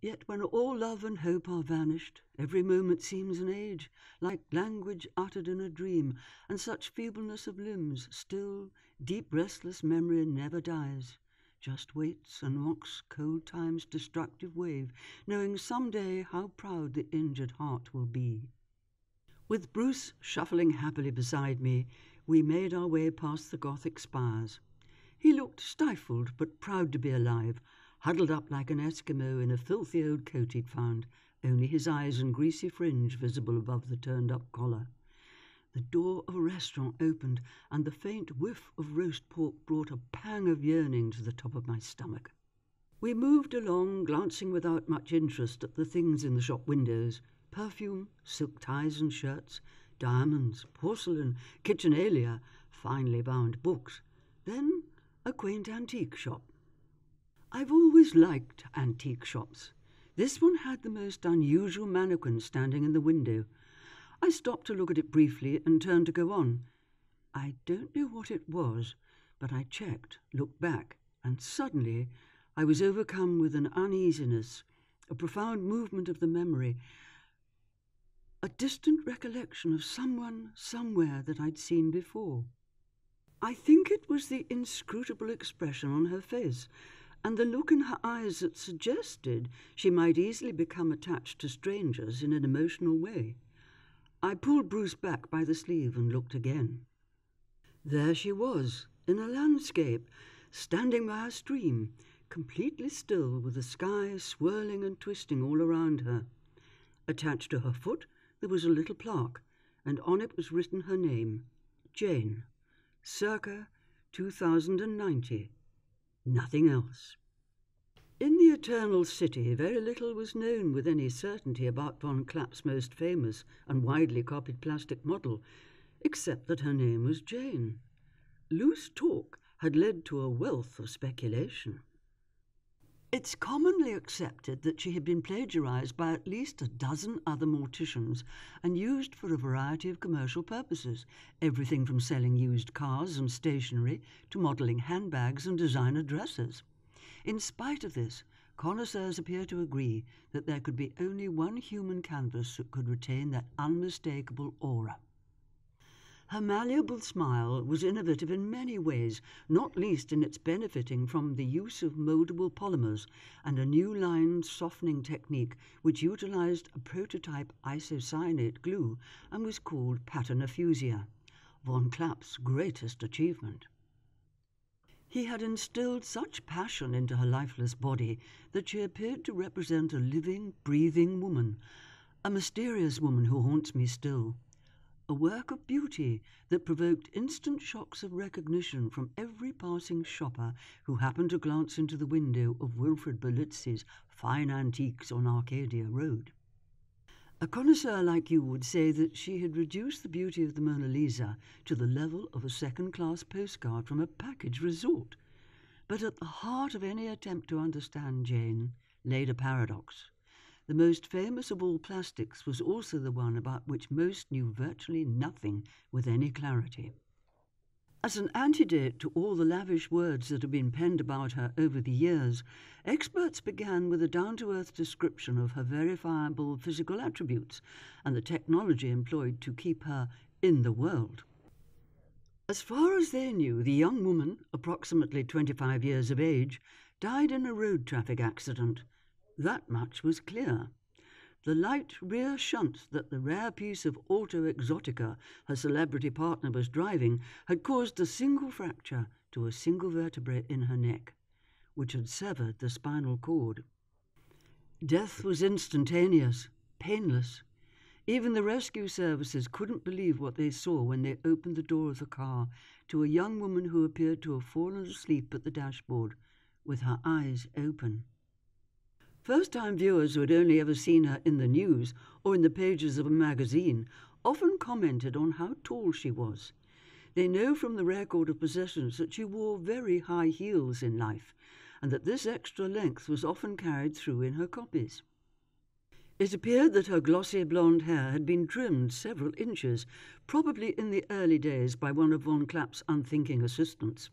Yet when all love and hope are vanished, every moment seems an age, like language uttered in a dream, and such feebleness of limbs, still, deep restless memory never dies, just waits and mocks cold time's destructive wave, knowing some day how proud the injured heart will be. With Bruce shuffling happily beside me, we made our way past the Gothic spires. He looked stifled but proud to be alive, huddled up like an Eskimo in a filthy old coat he'd found, only his eyes and greasy fringe visible above the turned-up collar. The door of a restaurant opened, and the faint whiff of roast pork brought a pang of yearning to the top of my stomach. We moved along, glancing without much interest at the things in the shop windows: perfume, silk ties and shirts, diamonds, porcelain, kitchenalia, finely bound books, then a quaint antique shop. I've always liked antique shops. This one had the most unusual mannequin standing in the window. I stopped to look at it briefly and turned to go on. I don't know what it was, but I checked, looked back, and suddenly I was overcome with an uneasiness, a profound movement of the memory, a distant recollection of someone somewhere that I'd seen before. I think it was the inscrutable expression on her face, and the look in her eyes that suggested she might easily become attached to strangers in an emotional way. I pulled Bruce back by the sleeve and looked again. There she was, in a landscape, standing by a stream, completely still, with the sky swirling and twisting all around her. Attached to her foot there was a little plaque, and on it was written her name, Jane, circa 2090. Nothing else. In the Eternal City, very little was known with any certainty about von Klapp's most famous and widely copied plastic model, except that her name was Jane. Loose talk had led to a wealth of speculation. It's commonly accepted that she had been plagiarized by at least a dozen other morticians and used for a variety of commercial purposes, everything from selling used cars and stationery to modelling handbags and designer dresses. In spite of this, connoisseurs appear to agree that there could be only one human canvas that could retain that unmistakable aura. Her malleable smile was innovative in many ways, not least in its benefiting from the use of moldable polymers and a new line softening technique which utilized a prototype isocyanate glue and was called patternophusia, von Klapp's greatest achievement. He had instilled such passion into her lifeless body that she appeared to represent a living, breathing woman, a mysterious woman who haunts me still. A work of beauty that provoked instant shocks of recognition from every passing shopper who happened to glance into the window of Wilfred Berlitz's fine antiques on Arcadia Road. A connoisseur like you would say that she had reduced the beauty of the Mona Lisa to the level of a second-class postcard from a package resort. But at the heart of any attempt to understand Jane laid a paradox. The most famous of all plastics was also the one about which most knew virtually nothing with any clarity. As an antidote to all the lavish words that have been penned about her over the years, experts began with a down-to-earth description of her verifiable physical attributes and the technology employed to keep her in the world. As far as they knew, the young woman, approximately 25 years of age, died in a road traffic accident. That much was clear. The light rear shunt that the rare piece of auto exotica her celebrity partner was driving had caused a single fracture to a single vertebrae in her neck, which had severed the spinal cord. Death was instantaneous, painless. Even the rescue services couldn't believe what they saw when they opened the door of the car to a young woman who appeared to have fallen asleep at the dashboard, with her eyes open. First-time viewers who had only ever seen her in the news or in the pages of a magazine often commented on how tall she was. They know from the record of possessions that she wore very high heels in life, and that this extra length was often carried through in her copies. It appeared that her glossy blonde hair had been trimmed several inches, probably in the early days by one of von Klapp's unthinking assistants.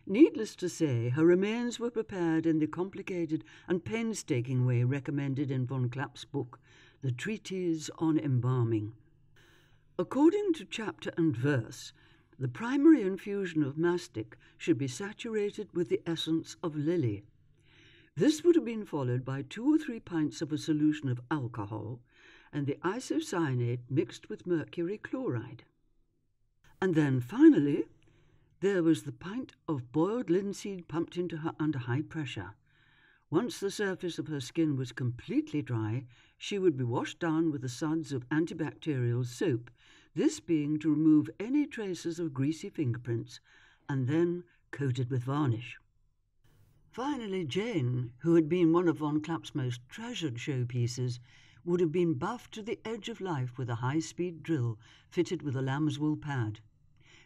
Needless to say, her remains were prepared in the complicated and painstaking way recommended in von Klapp's book, The Treatise on Embalming. According to chapter and verse, the primary infusion of mastic should be saturated with the essence of lily. This would have been followed by 2 or 3 pints of a solution of alcohol and the isocyanate mixed with mercury chloride. And then finally, there was the pint of boiled linseed pumped into her under high pressure. Once the surface of her skin was completely dry, she would be washed down with the suds of antibacterial soap, this being to remove any traces of greasy fingerprints, and then coated with varnish. Finally, Jane, who had been one of von Klapp's most treasured showpieces, would have been buffed to the edge of life with a high-speed drill fitted with a lamb's wool pad.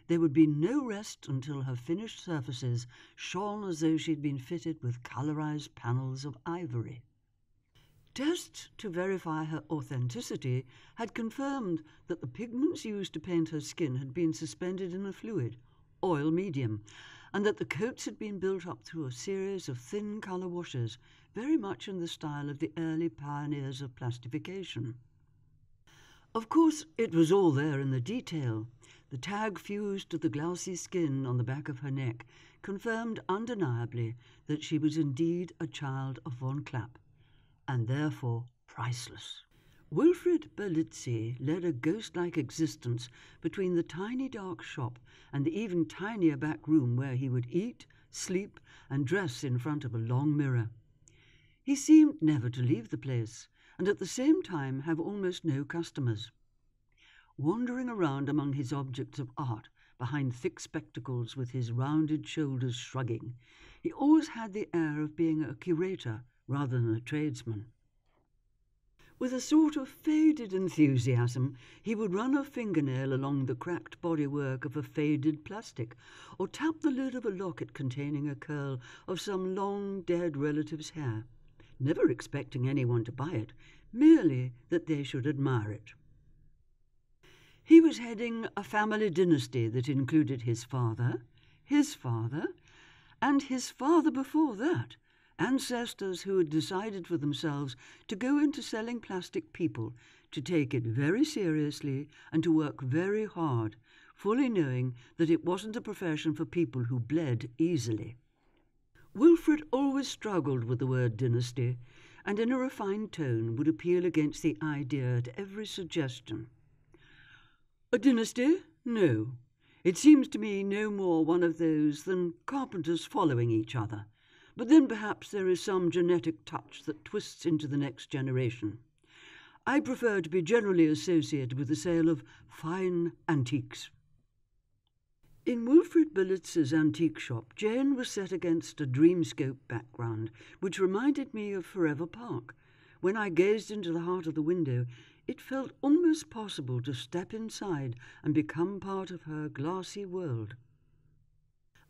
There would be no rest until her finished surfaces shone as though she had been fitted with colorized panels of ivory. Tests to verify her authenticity had confirmed that the pigments used to paint her skin had been suspended in a fluid, oil medium, and that the coats had been built up through a series of thin colour washes, very much in the style of the early pioneers of plastification. Of course, it was all there in the detail. The tag fused to the glossy skin on the back of her neck confirmed undeniably that she was indeed a child of von Klapp, and therefore priceless. Wilfrid Berlitzi led a ghost-like existence between the tiny dark shop and the even tinier back room where he would eat, sleep, and dress in front of a long mirror. He seemed never to leave the place, and at the same time have almost no customers. Wandering around among his objects of art, behind thick spectacles with his rounded shoulders shrugging, he always had the air of being a curator rather than a tradesman. With a sort of faded enthusiasm, he would run a fingernail along the cracked bodywork of a faded plastic, or tap the lid of a locket containing a curl of some long-dead relative's hair, never expecting anyone to buy it, merely that they should admire it. He was heading a family dynasty that included his father, and his father before that, ancestors who had decided for themselves to go into selling plastic people, to take it very seriously and to work very hard, fully knowing that it wasn't a profession for people who bled easily. Wilfrid always struggled with the word dynasty, and in a refined tone would appeal against the idea at every suggestion. A dynasty? No. It seems to me no more one of those than carpenters following each other. But then perhaps there is some genetic touch that twists into the next generation. I prefer to be generally associated with the sale of fine antiques. In Wilfrid Berlitz's antique shop, Jane was set against a dreamscope background, which reminded me of Forever Park. When I gazed into the heart of the window, it felt almost possible to step inside and become part of her glassy world.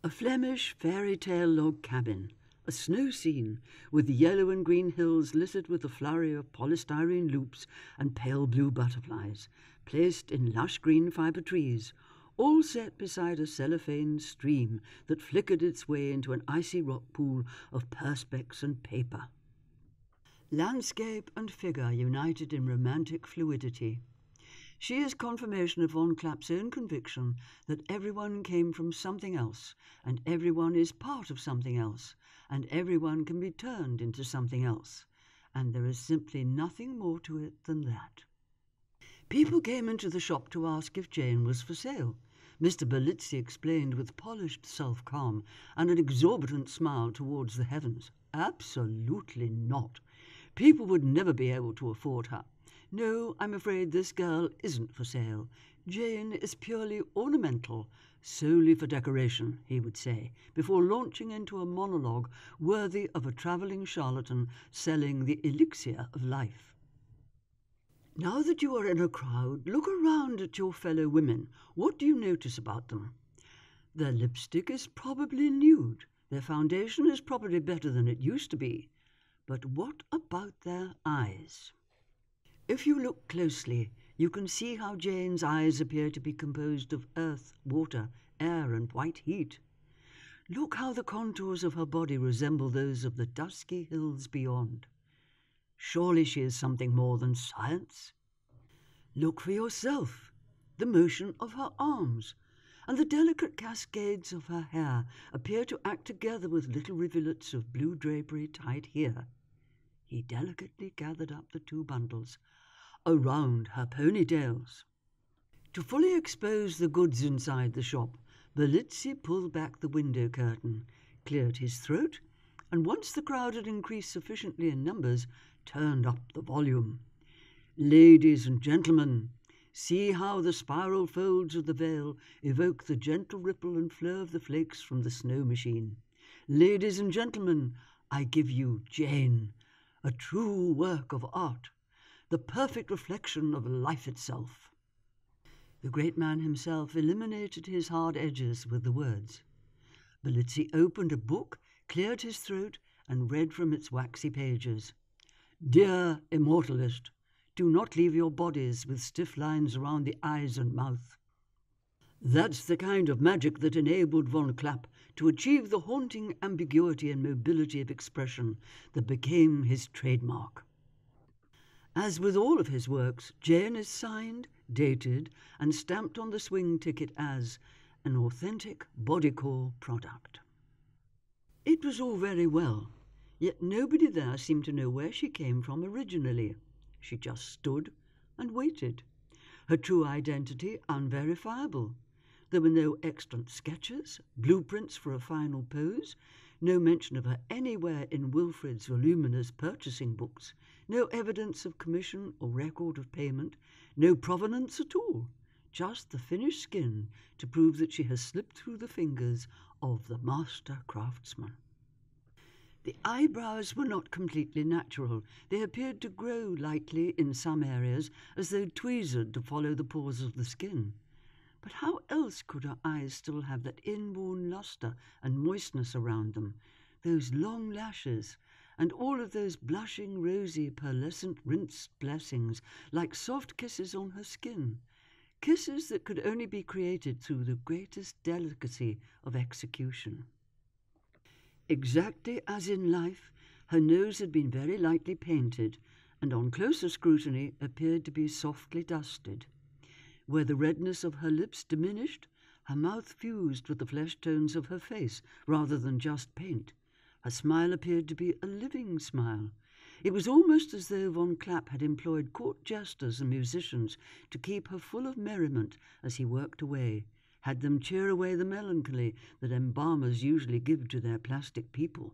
A Flemish fairy tale log cabin, a snow scene, with the yellow and green hills littered with a flurry of polystyrene loops and pale blue butterflies, placed in lush green fibre trees, all set beside a cellophane stream that flickered its way into an icy rock pool of perspex and paper. Landscape and figure united in romantic fluidity. She is confirmation of von Klapp's own conviction that everyone came from something else, and everyone is part of something else, and everyone can be turned into something else, and there is simply nothing more to it than that. People came into the shop to ask if Jane was for sale. Mr. Berlitzi explained with polished self-calm and an exorbitant smile towards the heavens. Absolutely not. People would never be able to afford her. No, I'm afraid this girl isn't for sale. Jane is purely ornamental, solely for decoration, he would say, before launching into a monologue worthy of a travelling charlatan selling the elixir of life. Now that you are in a crowd, look around at your fellow women. What do you notice about them? Their lipstick is probably nude. Their foundation is probably better than it used to be. But what about their eyes? If you look closely, you can see how Jane's eyes appear to be composed of earth, water, air, and white heat. Look how the contours of her body resemble those of the dusky hills beyond. Surely she is something more than science. Look for yourself. The motion of her arms and the delicate cascades of her hair appear to act together with little rivulets of blue drapery tied here. He delicately gathered up the two bundles around her ponytails. To fully expose the goods inside the shop, Berlizzi pulled back the window curtain, cleared his throat, and once the crowd had increased sufficiently in numbers, turned up the volume. Ladies and gentlemen, see how the spiral folds of the veil evoke the gentle ripple and flow of the flakes from the snow machine. Ladies and gentlemen, I give you Jane, a true work of art, the perfect reflection of life itself. The great man himself eliminated his hard edges with the words. Berlizzi opened a book, cleared his throat, and read from its waxy pages. Dear immortalist, do not leave your bodies with stiff lines around the eyes and mouth. That's the kind of magic that enabled von Klapp to achieve the haunting ambiguity and mobility of expression that became his trademark. As with all of his works, Jane is signed, dated, and stamped on the swing ticket as an authentic bodycore product. It was all very well, yet nobody there seemed to know where she came from originally. She just stood and waited, her true identity unverifiable. There were no extant sketches, blueprints for a final pose, no mention of her anywhere in Wilfrid's voluminous purchasing books, no evidence of commission or record of payment, no provenance at all, just the finished skin to prove that she has slipped through the fingers of the master craftsman. The eyebrows were not completely natural. They appeared to grow lightly in some areas, as though tweezered to follow the pores of the skin. But how else could her eyes still have that inborn lustre and moistness around them, those long lashes, and all of those blushing, rosy, pearlescent rinsed blessings, like soft kisses on her skin, kisses that could only be created through the greatest delicacy of execution. Exactly as in life, her nose had been very lightly painted, and on closer scrutiny appeared to be softly dusted. Where the redness of her lips diminished, her mouth fused with the flesh tones of her face rather than just paint. Her smile appeared to be a living smile. It was almost as though von Klapp had employed court jesters and musicians to keep her full of merriment as he worked away, had them cheer away the melancholy that embalmers usually give to their plastic people.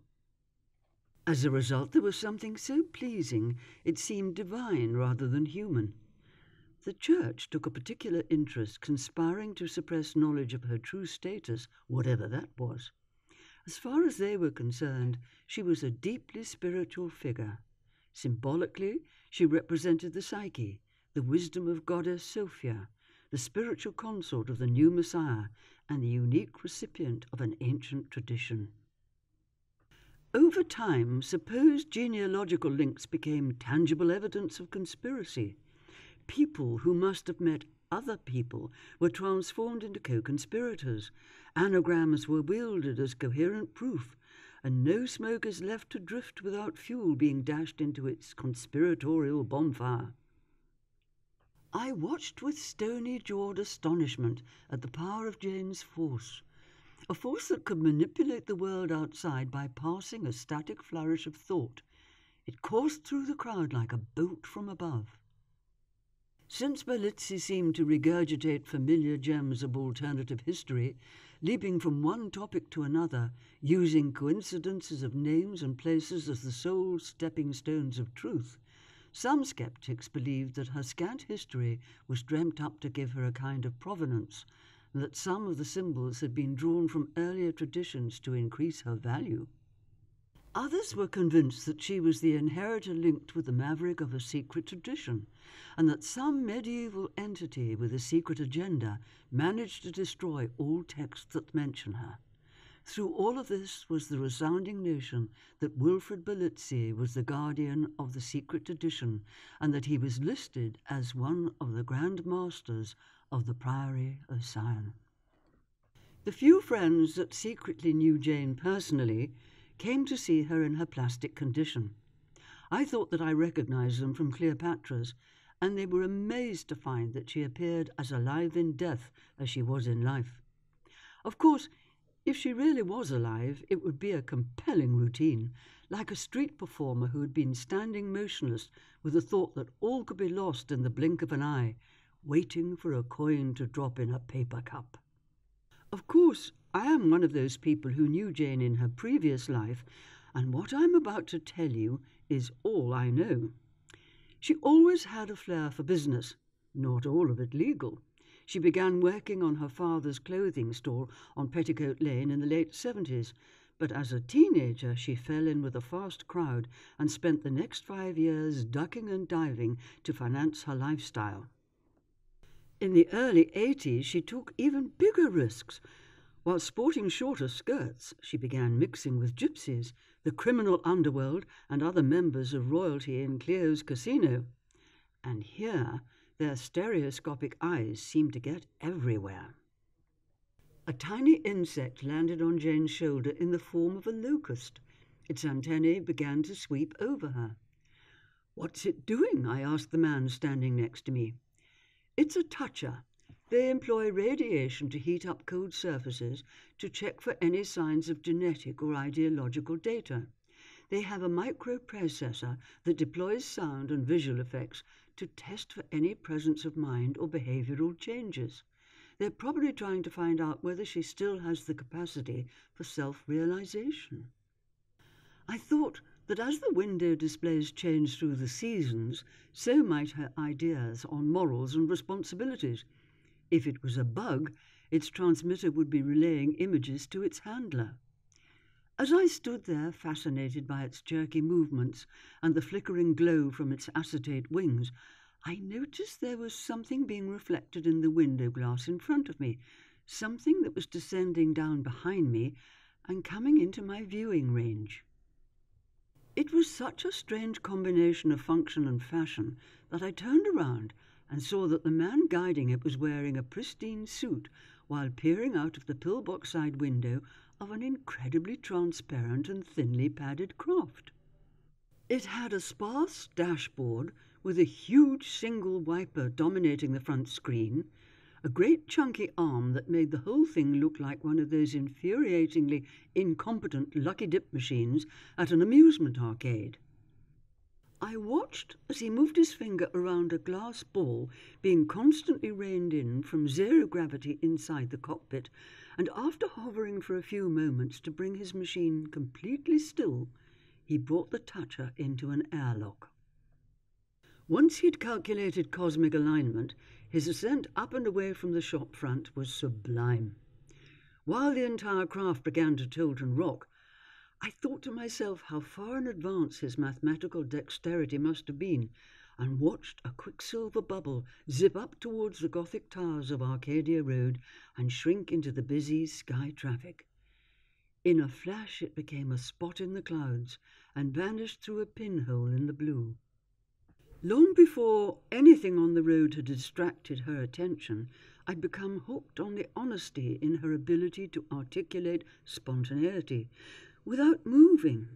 As a result, there was something so pleasing it seemed divine rather than human. The church took a particular interest, conspiring to suppress knowledge of her true status, whatever that was. As far as they were concerned, she was a deeply spiritual figure. Symbolically, she represented the psyche, the wisdom of goddess Sophia, the spiritual consort of the new Messiah, and the unique recipient of an ancient tradition. Over time, supposed genealogical links became tangible evidence of conspiracy. People who must have met other people were transformed into co-conspirators. Anagrams were wielded as coherent proof, and no smoke is left to drift without fuel being dashed into its conspiratorial bonfire. I watched with stony-jawed astonishment at the power of Jane's force, a force that could manipulate the world outside by passing a static flourish of thought. It coursed through the crowd like a bolt from above. Since Berlizzi seemed to regurgitate familiar gems of alternative history, leaping from one topic to another, using coincidences of names and places as the sole stepping stones of truth, some skeptics believed that her scant history was dreamt up to give her a kind of provenance, and that some of the symbols had been drawn from earlier traditions to increase her value. Others were convinced that she was the inheritor linked with the maverick of a secret tradition, and that some medieval entity with a secret agenda managed to destroy all texts that mention her. Through all of this was the resounding notion that Wilfrid Berlizzi was the guardian of the secret tradition, and that he was listed as one of the Grand Masters of the Priory of Sion. The few friends that secretly knew Jane personally came to see her in her plastic condition. I thought that I recognized them from Cleopatra's, and they were amazed to find that she appeared as alive in death as she was in life. Of course, if she really was alive, it would be a compelling routine, like a street performer who had been standing motionless with the thought that all could be lost in the blink of an eye, waiting for a coin to drop in a paper cup. Of course, I am one of those people who knew Jane in her previous life, and what I'm about to tell you is all I know. She always had a flair for business, not all of it legal. She began working on her father's clothing store on Petticoat Lane in the late 70s, but as a teenager she fell in with a fast crowd and spent the next 5 years ducking and diving to finance her lifestyle. In the early 80s she took even bigger risks. While sporting shorter skirts, she began mixing with gypsies, the criminal underworld, and other members of royalty in Cleo's casino. And here their stereoscopic eyes seemed to get everywhere. A tiny insect landed on Jane's shoulder in the form of a locust. Its antennae began to sweep over her. "What's it doing?" I asked the man standing next to me. "It's a toucher. They employ radiation to heat up cold surfaces to check for any signs of genetic or ideological data. They have a microprocessor that deploys sound and visual effects to test for any presence of mind or behavioral changes. They're probably trying to find out whether she still has the capacity for self-realization." I thought that as the window displays change through the seasons, so might her ideas on morals and responsibilities. If it was a bug, its transmitter would be relaying images to its handler. As I stood there, fascinated by its jerky movements and the flickering glow from its acetate wings, I noticed there was something being reflected in the window glass in front of me, something that was descending down behind me and coming into my viewing range. It was such a strange combination of function and fashion that I turned around and saw that the man guiding it was wearing a pristine suit while peering out of the pillbox side window of an incredibly transparent and thinly padded craft. It had a sparse dashboard with a huge single wiper dominating the front screen, a great chunky arm that made the whole thing look like one of those infuriatingly incompetent lucky dip machines at an amusement arcade. I watched as he moved his finger around a glass ball being constantly reined in from zero gravity inside the cockpit, and after hovering for a few moments to bring his machine completely still, he brought the toucher into an airlock. Once he'd calculated cosmic alignment, his ascent up and away from the shop front was sublime. While the entire craft began to tilt and rock, I thought to myself how far in advance his mathematical dexterity must have been, and watched a quicksilver bubble zip up towards the Gothic towers of Arcadia Road and shrink into the busy sky traffic. In a flash it became a spot in the clouds and vanished through a pinhole in the blue. Long before anything on the road had distracted her attention, I'd become hooked on the honesty in her ability to articulate spontaneity without moving.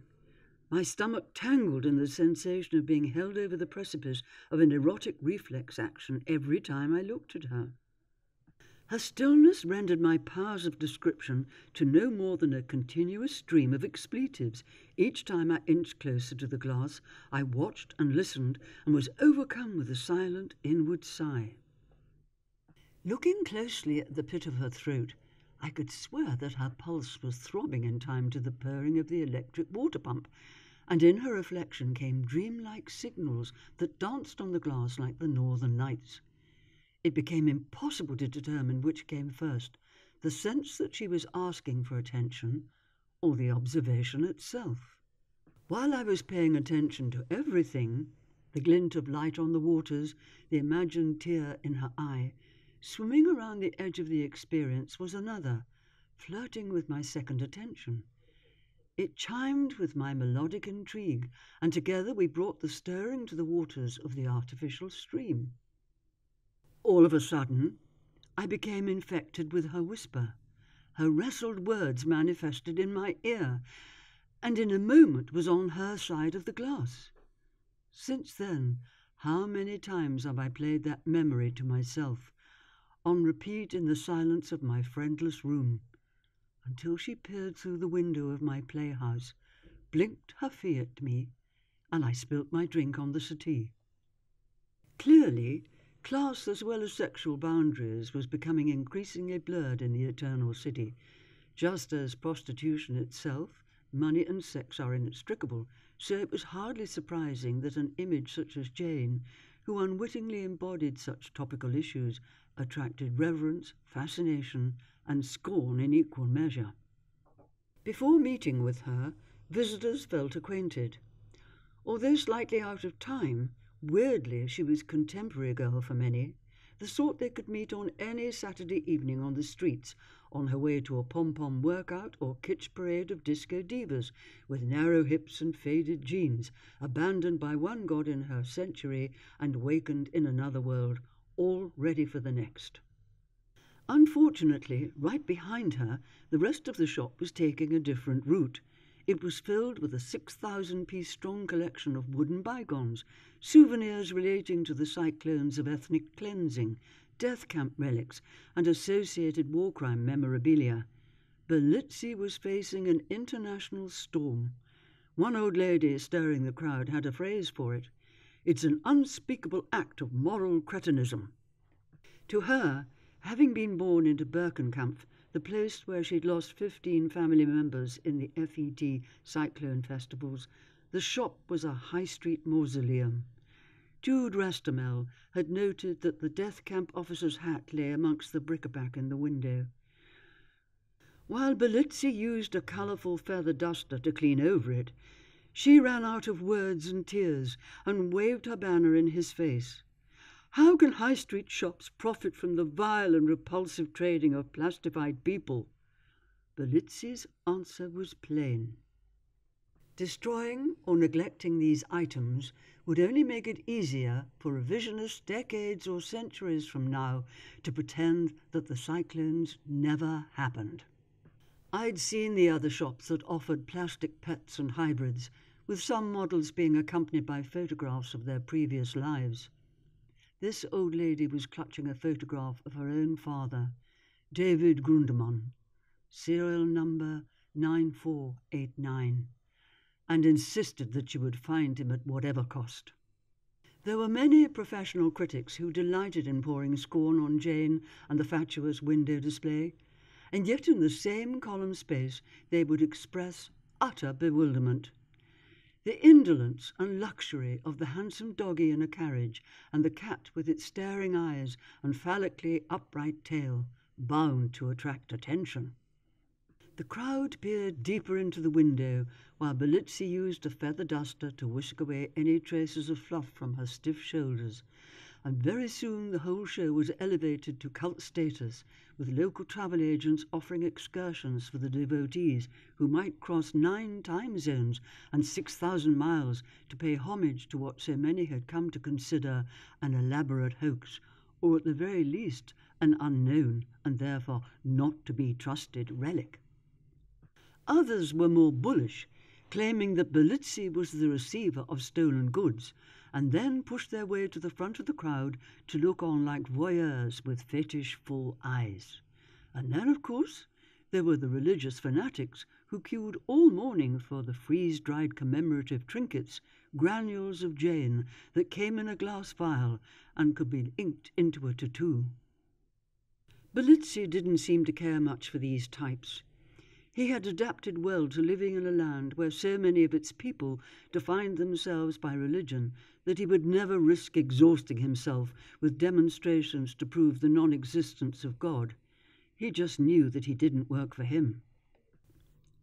My stomach tangled in the sensation of being held over the precipice of an erotic reflex action every time I looked at her. Her stillness rendered my powers of description to no more than a continuous stream of expletives. Each time I inched closer to the glass, I watched and listened and was overcome with a silent inward sigh. Looking closely at the pit of her throat, I could swear that her pulse was throbbing in time to the purring of the electric water pump, and in her reflection came dreamlike signals that danced on the glass like the northern lights. It became impossible to determine which came first, the sense that she was asking for attention or the observation itself. While I was paying attention to everything, the glint of light on the waters, the imagined tear in her eye, swimming around the edge of the experience was another, flirting with my second attention. It chimed with my melodic intrigue, and together we brought the stirring to the waters of the artificial stream. All of a sudden, I became infected with her whisper. her wrestled words manifested in my ear, and in a moment was on her side of the glass. Since then, how many times have I played that memory to myself, on repeat in the silence of my friendless room, until she peered through the window of my playhouse, blinked her fee at me, and I spilt my drink on the settee. Clearly, class as well as sexual boundaries was becoming increasingly blurred in the Eternal City, just as prostitution itself, money and sex are inextricable, so it was hardly surprising that an image such as Jane, who unwittingly embodied such topical issues, attracted reverence, fascination, and scorn in equal measure. Before meeting with her, visitors felt acquainted. Although slightly out of time, weirdly she was contemporary girl for many, the sort they could meet on any Saturday evening on the streets, on her way to a pom-pom workout or kitsch parade of disco divas, with narrow hips and faded jeans, abandoned by one god in her century and wakened in another world, all ready for the next. Unfortunately, right behind her, the rest of the shop was taking a different route. It was filled with a 6,000-piece strong collection of wooden bygones, souvenirs relating to the cyclones of ethnic cleansing, death camp relics, and associated war crime memorabilia. Belitzi was facing an international storm. One old lady stirring the crowd had a phrase for it. It's an unspeakable act of moral cretinism. To her, having been born into Birkenkampf, the place where she'd lost 15 family members in the FET cyclone festivals, the shop was a high street mausoleum. Jude Restamel had noted that the death camp officer's hat lay amongst the bric-a-brac in the window. While Belitzi used a colourful feather duster to clean over it, she ran out of words and tears and waved her banner in his face. How can high street shops profit from the vile and repulsive trading of plastified people? Belitzi's answer was plain. Destroying or neglecting these items would only make it easier for revisionists decades or centuries from now to pretend that the cyclones never happened. I'd seen the other shops that offered plastic pets and hybrids, with some models being accompanied by photographs of their previous lives. This old lady was clutching a photograph of her own father, David Grundemann, serial number 9489, and insisted that she would find him at whatever cost. There were many professional critics who delighted in pouring scorn on Jane and the fatuous window display, and yet in the same column space they would express utter bewilderment. The indolence and luxury of the handsome doggy in a carriage and the cat with its staring eyes and phallically upright tail, bound to attract attention. The crowd peered deeper into the window while Belitzi used a feather duster to whisk away any traces of fluff from her stiff shoulders, and very soon the whole show was elevated to cult status, with local travel agents offering excursions for the devotees who might cross 9 time zones and 6,000 miles to pay homage to what so many had come to consider an elaborate hoax, or at the very least an unknown and therefore not to be trusted relic. Others were more bullish, claiming that Belitzi was the receiver of stolen goods, and then pushed their way to the front of the crowd to look on like voyeurs with fetish-full eyes. And then, of course, there were the religious fanatics who queued all morning for the freeze-dried commemorative trinkets, granules of Jane that came in a glass vial and could be inked into a tattoo. Belitzi didn't seem to care much for these types. He had adapted well to living in a land where so many of its people defined themselves by religion that he would never risk exhausting himself with demonstrations to prove the non-existence of God. He just knew that he didn't work for him.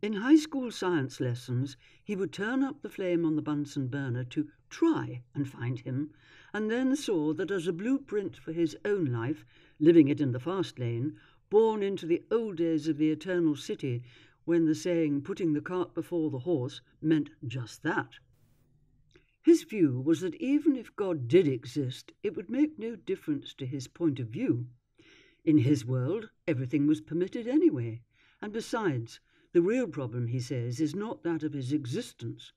In high school science lessons, he would turn up the flame on the Bunsen burner to try and find him, and then saw that as a blueprint for his own life, living it in the fast lane, born into the old days of the Eternal City, when the saying "putting the cart before the horse" meant just that. His view was that even if God did exist, it would make no difference to his point of view. In his world, everything was permitted anyway, And besides, the real problem, he says, is not that of his existence.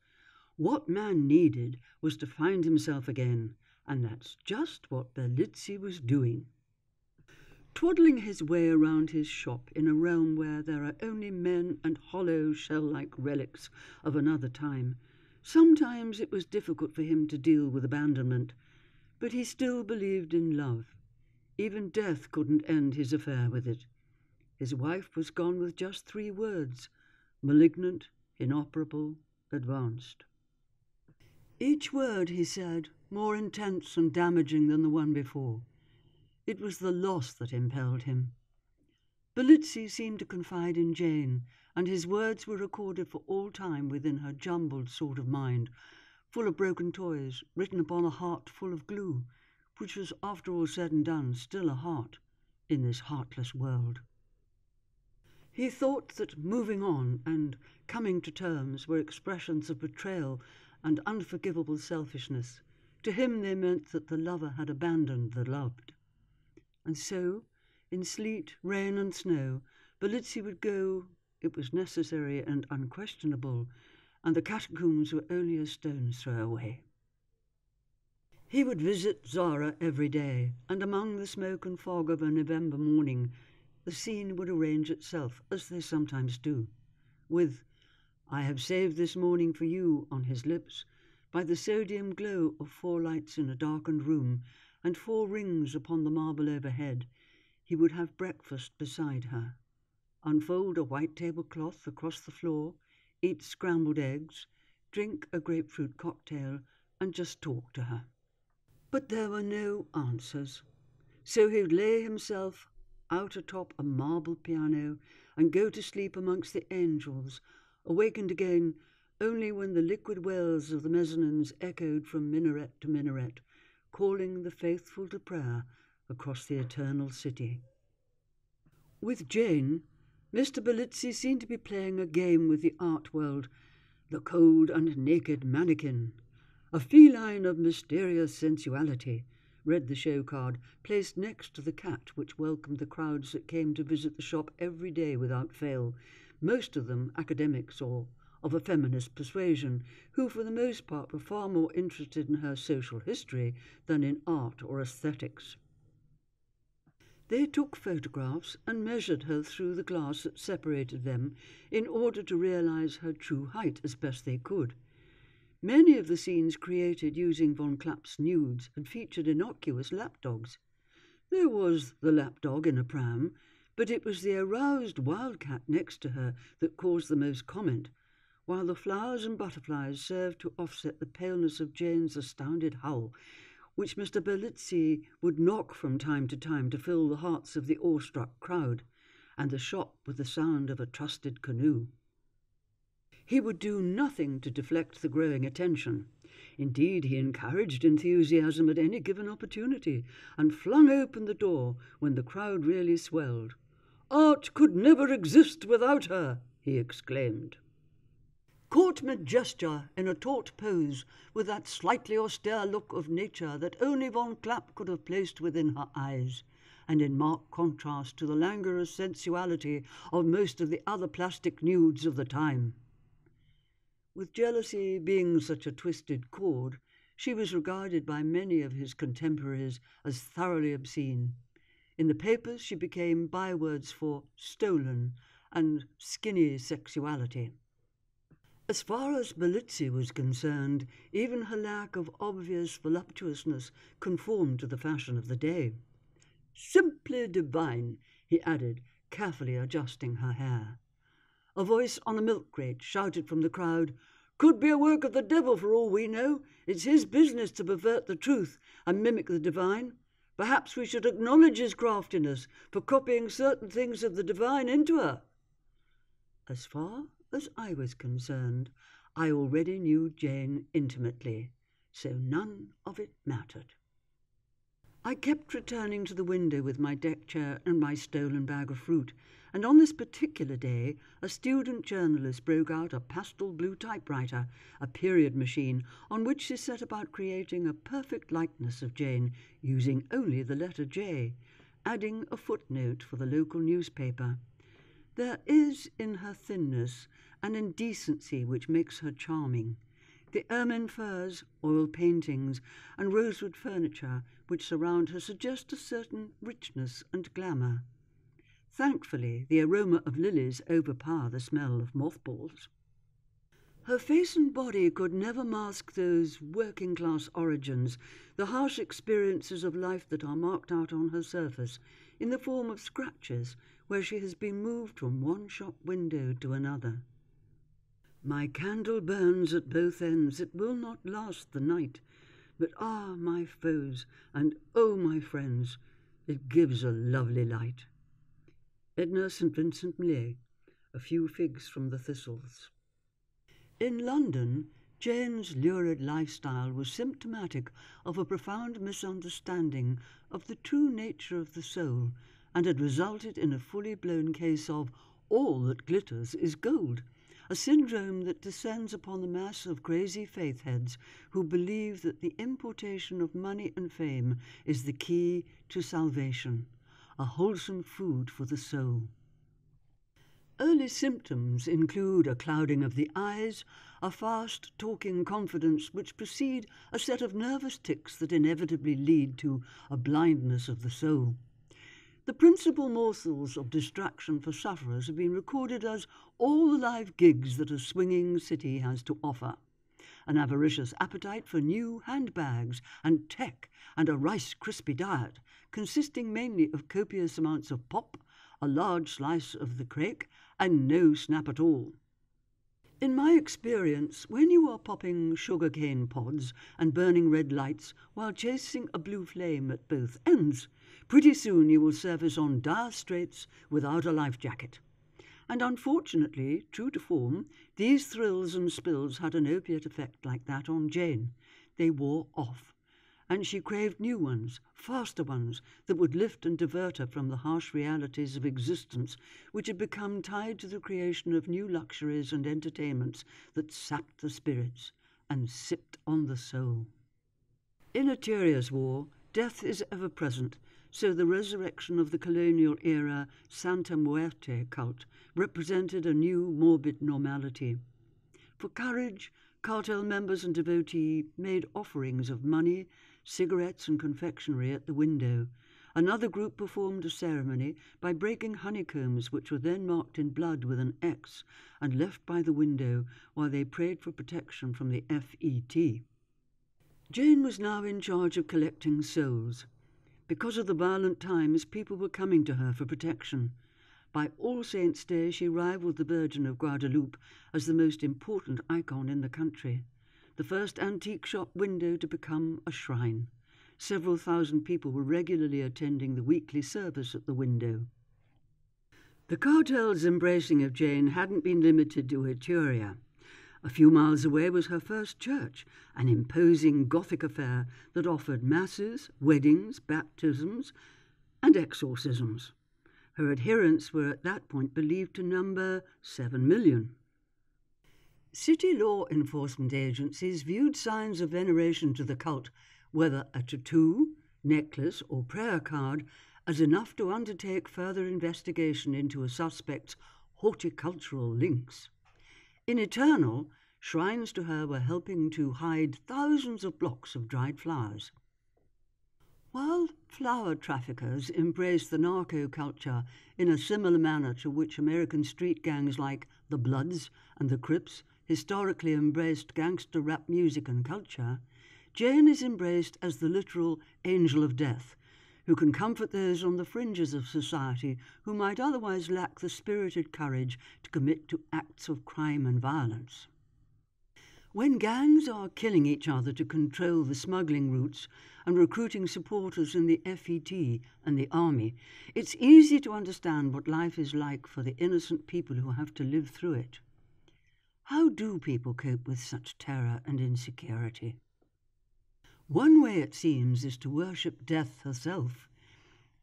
What man needed was to find himself again, and that's just what Berlizzi was doing. Twaddling his way around his shop in a realm where there are only men and hollow shell-like relics of another time, sometimes it was difficult for him to deal with abandonment, but he still believed in love. Even death couldn't end his affair with it. His wife was gone with just 3 words: malignant, inoperable, advanced. Each word, he said, more intense and damaging than the one before. It was the loss that impelled him. Berlizzi seemed to confide in Jane, and his words were recorded for all time within her jumbled sort of mind, full of broken toys, written upon a heart full of glue, which was, after all said and done, still a heart in this heartless world. He thought that moving on and coming to terms were expressions of betrayal and unforgivable selfishness. To him they meant that the lover had abandoned the loved. And so, in sleet, rain and snow, Berlizzi would go. It was necessary and unquestionable, and the catacombs were only a stone's throw away. He would visit Zara every day, and among the smoke and fog of a November morning, the scene would arrange itself, as they sometimes do, with "I have saved this morning for you" on his lips, by the sodium glow of 4 lights in a darkened room and 4 rings upon the marble overhead. He would have breakfast beside her, unfold a white tablecloth across the floor, eat scrambled eggs, drink a grapefruit cocktail, and just talk to her. But there were no answers, so he would lay himself out atop a marble piano and go to sleep amongst the angels, awakened again only when the liquid wells of the mezzanines echoed from minaret to minaret, calling the faithful to prayer across the eternal city. With Jane, Mr. Berlizzi seemed to be playing a game with the art world, the cold and naked mannequin. A feline of mysterious sensuality, read the show card, placed next to the cat which welcomed the crowds that came to visit the shop every day without fail, most of them academics or of a feminist persuasion, who for the most part were far more interested in her social history than in art or aesthetics. They took photographs and measured her through the glass that separated them in order to realize her true height as best they could. Many of the scenes created using von Klapp's nudes had featured innocuous lapdogs. There was the lapdog in a pram, but it was the aroused wildcat next to her that caused the most comment, while the flowers and butterflies served to offset the paleness of Jane's astounded howl, which Mr. Berlizzi would knock from time to time to fill the hearts of the awestruck crowd, and the shop with the sound of a trusted canoe. He would do nothing to deflect the growing attention. Indeed, he encouraged enthusiasm at any given opportunity, and flung open the door when the crowd really swelled. "Art could never exist without her," he exclaimed. Caught mid-gesture in a taut pose, with that slightly austere look of nature that only von Klapp could have placed within her eyes, and in marked contrast to the languorous sensuality of most of the other plastic nudes of the time. With jealousy being such a twisted cord, she was regarded by many of his contemporaries as thoroughly obscene. In the papers she became bywords for stolen and skinny sexuality. As far as Berlizzi was concerned, even her lack of obvious voluptuousness conformed to the fashion of the day. "Simply divine," he added, carefully adjusting her hair. A voice on a milk crate shouted from the crowd, "Could be a work of the devil for all we know. It's his business to pervert the truth and mimic the divine. Perhaps we should acknowledge his craftiness for copying certain things of the divine into her." As far as I was concerned, I already knew Jane intimately, so none of it mattered. I kept returning to the window with my deck chair and my stolen bag of fruit, and on this particular day a student journalist broke out a pastel blue typewriter, a period machine, on which she set about creating a perfect likeness of Jane, using only the letter J, adding a footnote for the local newspaper. There is in her thinness an indecency which makes her charming. The ermine furs, oil paintings, and rosewood furniture which surround her suggest a certain richness and glamour. Thankfully, the aroma of lilies overpower the smell of mothballs. Her face and body could never mask those working-class origins, the harsh experiences of life that are marked out on her surface, in the form of scratches where she has been moved from one shop window to another. My candle burns at both ends, it will not last the night. But ah, my foes, and oh, my friends, it gives a lovely light. Edna St. Vincent Millay, A Few Figs from the Thistles. In London, Jane's lurid lifestyle was symptomatic of a profound misunderstanding of the true nature of the soul, and had resulted in a fully blown case of all that glitters is gold, a syndrome that descends upon the mass of crazy faith heads who believe that the importation of money and fame is the key to salvation, a wholesome food for the soul. Early symptoms include a clouding of the eyes, a fast talking confidence which precede a set of nervous tics that inevitably lead to a blindness of the soul. The principal morsels of distraction for sufferers have been recorded as all the live gigs that a swinging city has to offer. An avaricious appetite for new handbags and tech and a Rice Krispie diet, consisting mainly of copious amounts of pop, a large slice of the cake, and no snap at all. In my experience, when you are popping sugarcane pods and burning red lights while chasing a blue flame at both ends, pretty soon you will surface on dire straits without a life jacket. And unfortunately, true to form, these thrills and spills had an opiate effect like that on Jane. They wore off, and she craved new ones, faster ones, that would lift and divert her from the harsh realities of existence, which had become tied to the creation of new luxuries and entertainments that sapped the spirits and sipped on the soul. In a Tyrrheus war, death is ever present, so the resurrection of the colonial-era Santa Muerte cult represented a new morbid normality. For courage, cartel members and devotees made offerings of money, cigarettes and confectionery at the window. Another group performed a ceremony by breaking honeycombs which were then marked in blood with an X and left by the window while they prayed for protection from the FET. Jane was now in charge of collecting souls. Because of the violent times, people were coming to her for protection. By All Saints' Day, she rivaled the Virgin of Guadalupe as the most important icon in the country, the first antique shop window to become a shrine. Several thousand people were regularly attending the weekly service at the window. The cartel's embracing of Jane hadn't been limited to Etruria. A few miles away was her first church, an imposing Gothic affair that offered masses, weddings, baptisms, and exorcisms. Her adherents were at that point believed to number 7 million. City law enforcement agencies viewed signs of veneration to the cult, whether a tattoo, necklace, or prayer card, as enough to undertake further investigation into a suspect's horticultural links. In Eternal, shrines to her were helping to hide thousands of blocks of dried flowers. While flower traffickers embraced the narco-culture in a similar manner to which American street gangs like the Bloods and the Crips historically embraced gangster rap music and culture, Jane is embraced as the literal angel of death, who can comfort those on the fringes of society who might otherwise lack the spirited courage to commit to acts of crime and violence. When gangs are killing each other to control the smuggling routes and recruiting supporters in the FET and the army, it's easy to understand what life is like for the innocent people who have to live through it. How do people cope with such terror and insecurity? One way, it seems, is to worship death herself.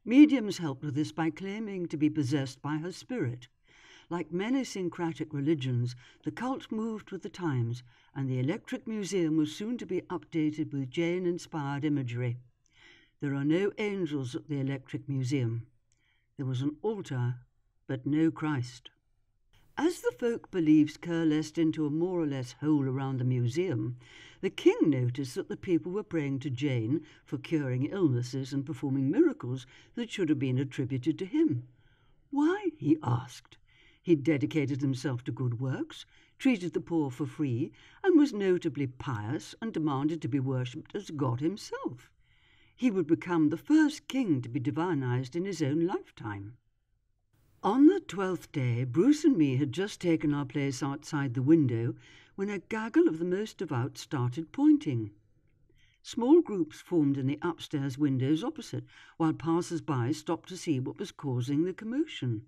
Mediums helped with this by claiming to be possessed by her spirit. Like many syncretic religions, the cult moved with the times, and the Electric Museum was soon to be updated with Jane-inspired imagery. There are no angels at the Electric Museum. There was an altar but no Christ. As the folk beliefs coalesced into a more or less hole around the museum, the king noticed that the people were praying to Jane for curing illnesses and performing miracles that should have been attributed to him. Why, he asked. He'd dedicated himself to good works, treated the poor for free, and was notably pious and demanded to be worshipped as God himself. He would become the first king to be divinized in his own lifetime. On the 12th day, Bruce and me had just taken our place outside the window when a gaggle of the most devout started pointing. Small groups formed in the upstairs windows opposite, while passers-by stopped to see what was causing the commotion.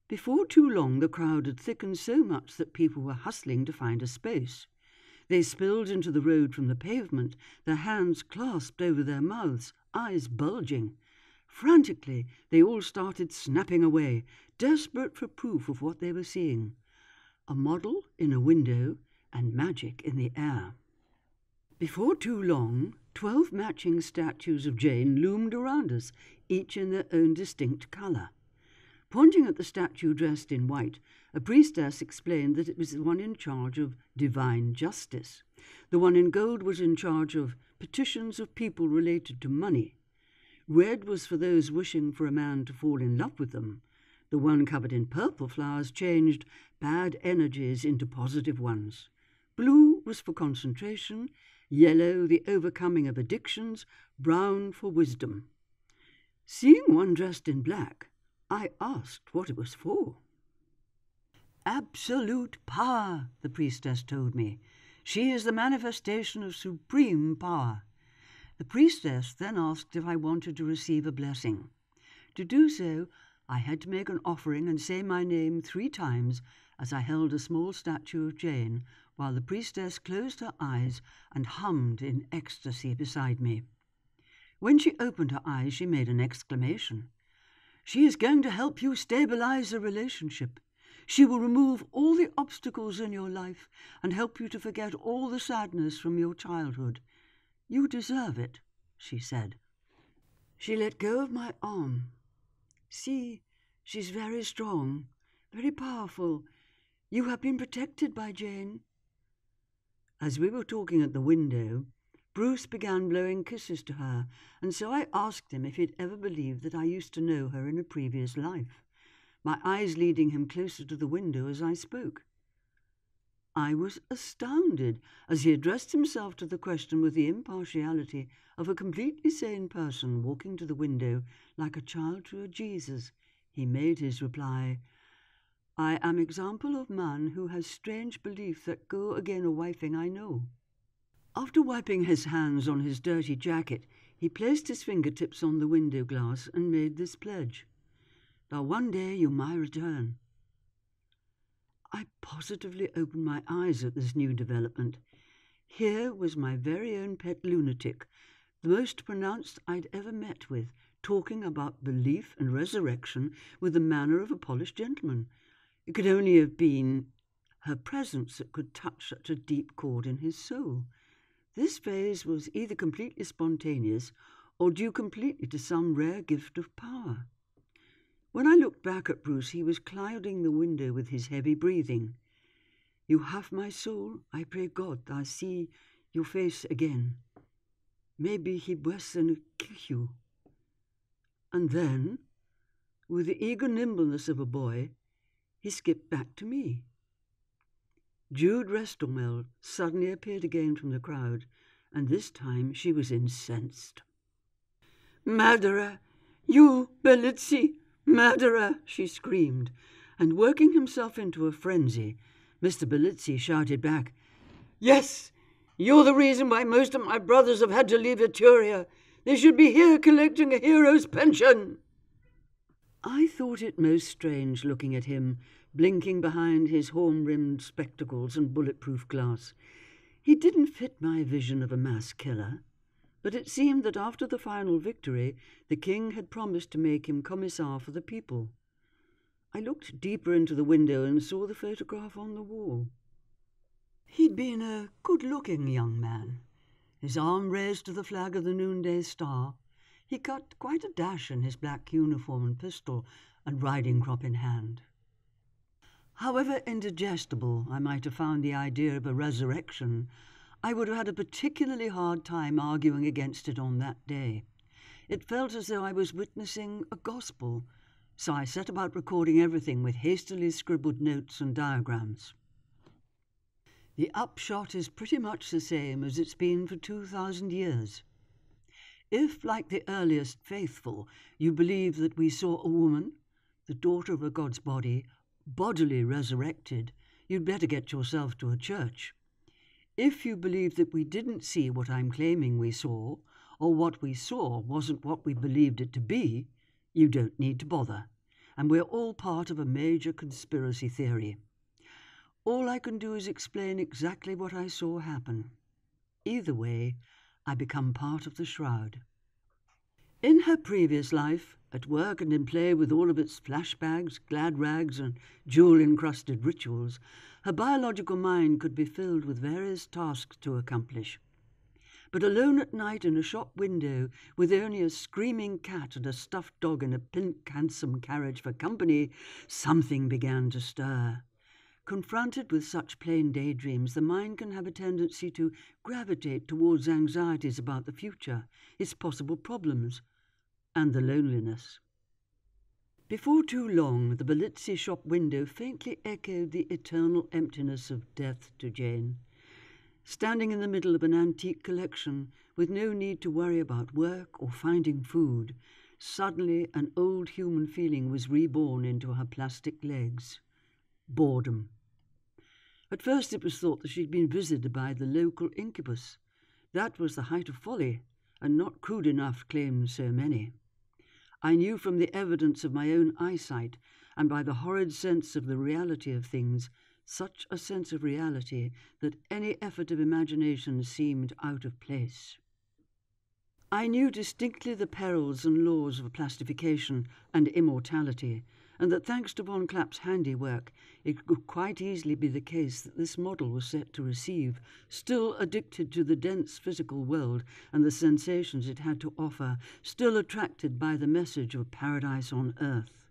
Before too long, the crowd had thickened so much that people were hustling to find a space. They spilled into the road from the pavement, their hands clasped over their mouths, eyes bulging. Frantically, they all started snapping away, desperate for proof of what they were seeing. A model in a window and magic in the air. Before too long, 12 matching statues of Jane loomed around us, each in their own distinct colour. Pointing at the statue dressed in white, a priestess explained that it was the one in charge of divine justice. The one in gold was in charge of petitions of people related to money. Red was for those wishing for a man to fall in love with them. The one covered in purple flowers changed bad energies into positive ones. Blue was for concentration, yellow the overcoming of addictions, brown for wisdom. Seeing one dressed in black, I asked what it was for. Absolute power, the priestess told me. She is the manifestation of supreme power. The priestess then asked if I wanted to receive a blessing. To do so, I had to make an offering and say my name 3 times as I held a small statue of Jane, while the priestess closed her eyes and hummed in ecstasy beside me. When she opened her eyes, she made an exclamation. She is going to help you stabilize a relationship. She will remove all the obstacles in your life and help you to forget all the sadness from your childhood. You deserve it, she said. She let go of my arm. See, she's very strong, very powerful. You have been protected by Jane. As we were talking at the window, Bruce began blowing kisses to her, and so I asked him if he'd ever believed that I used to know her in a previous life, my eyes leading him closer to the window as I spoke. I was astounded as he addressed himself to the question with the impartiality of a completely sane person walking to the window like a child to a Jesus. He made his reply, I am example of man who has strange belief that go again a wifing I know. After wiping his hands on his dirty jacket, he placed his fingertips on the window glass and made this pledge. Now one day you may return. I positively opened my eyes at this new development. Here was my very own pet lunatic, the most pronounced I'd ever met with, talking about belief and resurrection with the manner of a polished gentleman. It could only have been her presence that could touch such a deep chord in his soul. This phase was either completely spontaneous or due completely to some rare gift of power. When I looked back at Bruce, he was clouding the window with his heavy breathing. You have my soul, I pray God I see your face again. Maybe he worse than kill you. And then, with the eager nimbleness of a boy, he skipped back to me. Jude Restelmel suddenly appeared again from the crowd, and this time she was incensed. Murderer! You, Belizzi! Murderer! She screamed, and working himself into a frenzy, Mr. Belizzi shouted back, Yes, you're the reason why most of my brothers have had to leave Etruria. They should be here collecting a hero's pension. I thought it most strange looking at him, blinking behind his horn-rimmed spectacles and bulletproof glass. He didn't fit my vision of a mass killer, but it seemed that after the final victory, the king had promised to make him commissar for the people. I looked deeper into the window and saw the photograph on the wall. He'd been a good-looking young man, his arm raised to the flag of the Noonday Star. He cut quite a dash in his black uniform and pistol, and riding crop in hand. However indigestible I might have found the idea of a resurrection, I would have had a particularly hard time arguing against it on that day. It felt as though I was witnessing a gospel, so I set about recording everything with hastily scribbled notes and diagrams. The upshot is pretty much the same as it's been for 2,000 years. If, like the earliest faithful, you believe that we saw a woman, the daughter of a god's body, bodily resurrected, you'd better get yourself to a church. If you believe that we didn't see what I'm claiming we saw, or what we saw wasn't what we believed it to be, you don't need to bother, and we're all part of a major conspiracy theory. All I can do is explain exactly what I saw happen. Either way, I become part of the shroud. In her previous life, at work and in play with all of its flashbacks, glad rags and jewel-encrusted rituals, her biological mind could be filled with various tasks to accomplish. But alone at night in a shop window, with only a screaming cat and a stuffed dog in a pink hansom carriage for company, something began to stir. Confronted with such plain daydreams, the mind can have a tendency to gravitate towards anxieties about the future, its possible problems, and the loneliness. Before too long, the Belizzi shop window faintly echoed the eternal emptiness of death to Jane. Standing in the middle of an antique collection, with no need to worry about work or finding food, suddenly an old human feeling was reborn into her plastic legs. Boredom. At first it was thought that she'd been visited by the local incubus. That was the height of folly, and not crude enough, claimed so many. I knew from the evidence of my own eyesight, and by the horrid sense of the reality of things, such a sense of reality that any effort of imagination seemed out of place. I knew distinctly the perils and laws of plastification and immortality, and that thanks to von Klapp's handiwork, it could quite easily be the case that this model was set to receive, still addicted to the dense physical world and the sensations it had to offer, still attracted by the message of paradise on earth.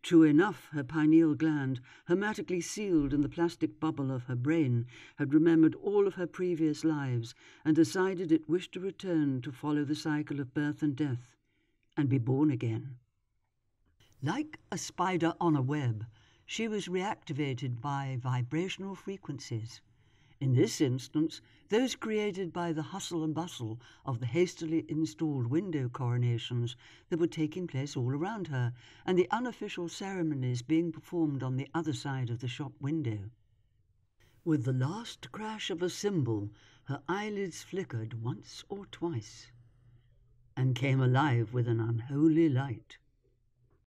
True enough, her pineal gland, hermetically sealed in the plastic bubble of her brain, had remembered all of her previous lives and decided it wished to return to follow the cycle of birth and death, and be born again. Like a spider on a web, she was reactivated by vibrational frequencies. In this instance, those created by the hustle and bustle of the hastily installed window coronations that were taking place all around her, and the unofficial ceremonies being performed on the other side of the shop window. With the last crash of a cymbal, her eyelids flickered once or twice, and came alive with an unholy light.